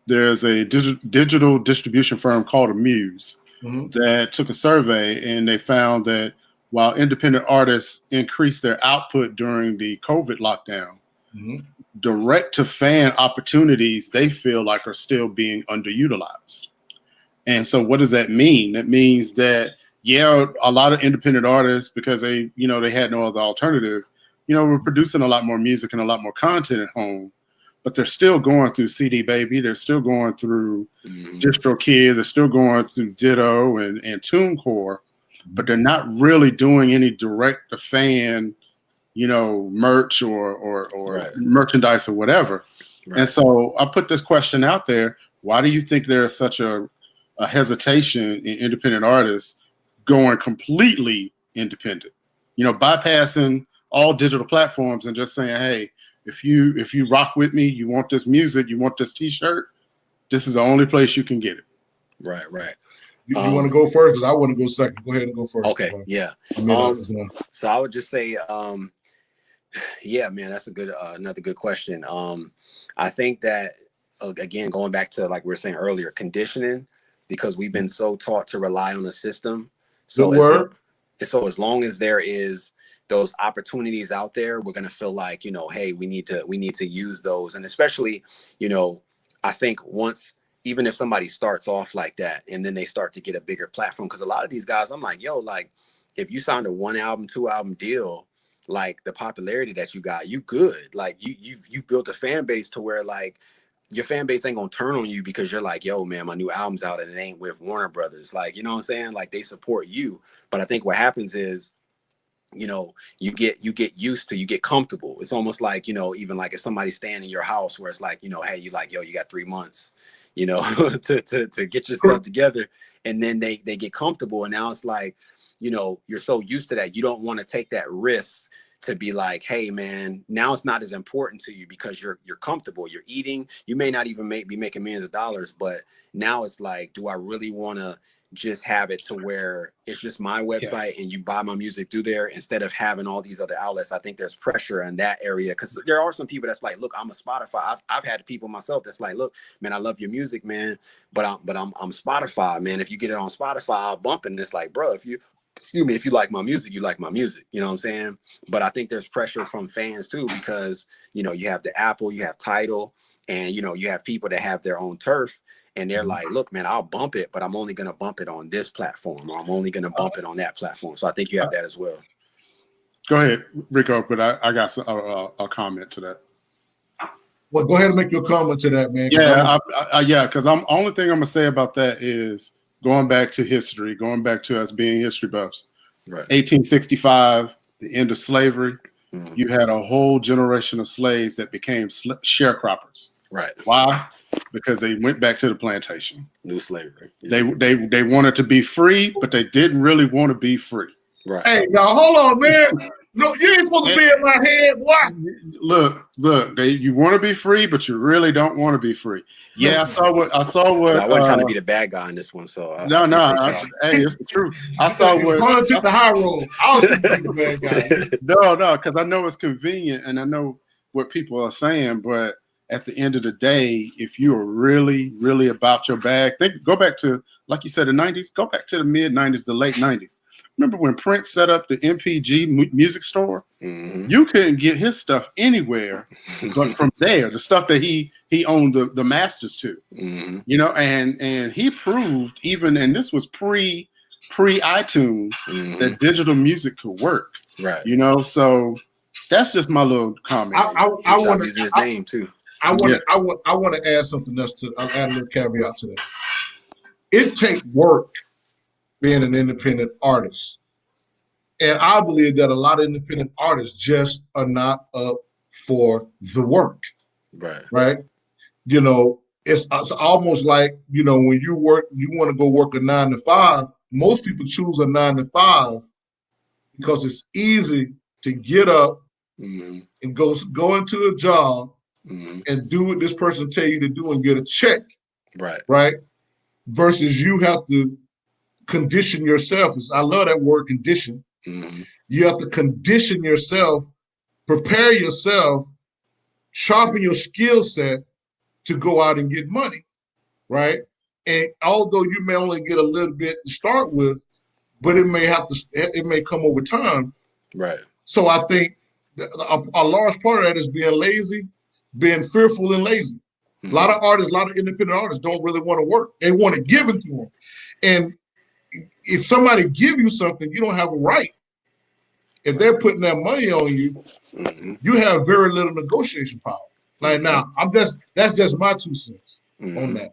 there's a digital distribution firm called Amuse Mhm. that took a survey, and they found that while independent artists increased their output during the COVID lockdown, Mhm. direct to fan opportunities they feel like are still being underutilized. And so what does that mean? That means that, yeah, a lot of independent artists, because they had no other alternative, were producing a lot more music and a lot more content at home, but they're still going through CD Baby. They're still going through DistroKid. They're still going through Ditto and TuneCore, but they're not really doing any direct to fan, merch or Right. merchandise or whatever. Right. And so I put this question out there. Why do you think there is such a hesitation in independent artists going completely independent, bypassing all digital platforms and just saying, hey, if you rock with me, you want this music, you want this t-shirt, this is the only place you can get it. Right. You want to go first? Because I want to go second. Go ahead and go first. Okay, yeah. So I would just say, yeah, man, that's another good question. I think that, again, going back to like we were saying earlier, conditioning, because we've been so taught to rely on the system. So as long as there is those opportunities out there, we're gonna feel like, hey, we need to use those. And especially, I think even if somebody starts off like that and then they start to get a bigger platform, because a lot of these guys, I'm like, yo, like if you signed a 1 album, 2 album deal, like the popularity that you got, you good. Like you've built a fan base to where like your fan base ain't gonna turn on you because you're like, yo, man, my new album's out and it ain't with Warner Brothers. Like, you know what I'm saying? Like they support you. But I think what happens is, you get comfortable. It's almost like, even like if somebody's staying in your house where it's like, hey, you like, yo, you got 3 months, to get your stuff together. And then they get comfortable. And now it's like, you're so used to that. You don't want to take that risk to be like, hey, man, now it's not as important to you because you're comfortable. You're eating. You may not even be making millions of dollars, but now it's like, do I really want to just have it to where it's just my website and you buy my music through there instead of having all these other outlets? I think there's pressure in that area because there are some people that's like, look, I'm a Spotify. I've had people myself that's like, look, man, I love your music, man, but I'm Spotify, man. If you get it on Spotify, I'll bump it. And it's like, bro, if you like my music, you like my music, you know what I'm saying? But I think there's pressure from fans too, because, you have the Apple, you have Tidal, and, you have people that have their own turf. And they're like, look, man, I'll bump it, but I'm only going to bump it on this platform, or I'm only going to bump it on that platform. So I think you have that as well. Go ahead, Rico, but I got a comment to that. Well, go ahead and make your comment to that, man. Yeah, because only thing I'm going to say about that is going back to history, going back to us being history buffs. Right. 1865, the end of slavery, you had a whole generation of slaves that became sharecroppers. Right. Why? Because they went back to the plantation. New slavery. Yeah. They wanted to be free, but they didn't really want to be free. Right. Hey, now hold on, man. No, you ain't supposed to be in my head. What? Look. You want to be free, but you really don't want to be free. Yeah, I saw what. I wasn't trying to be the bad guy in this one, so no. Hey, it's the truth. I saw what. I took the high road. I was the bad guy. No, because I know it's convenient and I know what people are saying, but at the end of the day, if you are really, really about your bag, go back to, like you said, the 90s, go back to the mid 90s, the late 90s. Remember when Prince set up the MPG music store? Mm-hmm. You couldn't get his stuff anywhere but from there, the stuff that he owned the masters to. Mm-hmm. And he proved, even, and this was pre iTunes, that digital music could work. Right. So that's just my little comment. I want using his name too. I want to add something else I'll add a little caveat to that. It takes work being an independent artist. And I believe that a lot of independent artists just are not up for the work. Right. It's almost like, when you want to go work a 9 to 5, most people choose a 9 to 5 because it's easy to get up and go into a job and do what this person tell you to do and get a check. Right. Versus you have to condition yourself. I love that word, condition. You have to condition yourself, prepare yourself, sharpen your skill set to go out and get money. right? And although you may only get a little bit to start with, but it may come over time. Right. So I think a large part of that is being lazy, being fearful and lazy. A lot of artists, a lot of independent artists don't really want to work. They want it given to them. And if somebody give you something, you don't have a right. If they're putting that money on you, you have very little negotiation power. Like now, that's just my 2 cents on that.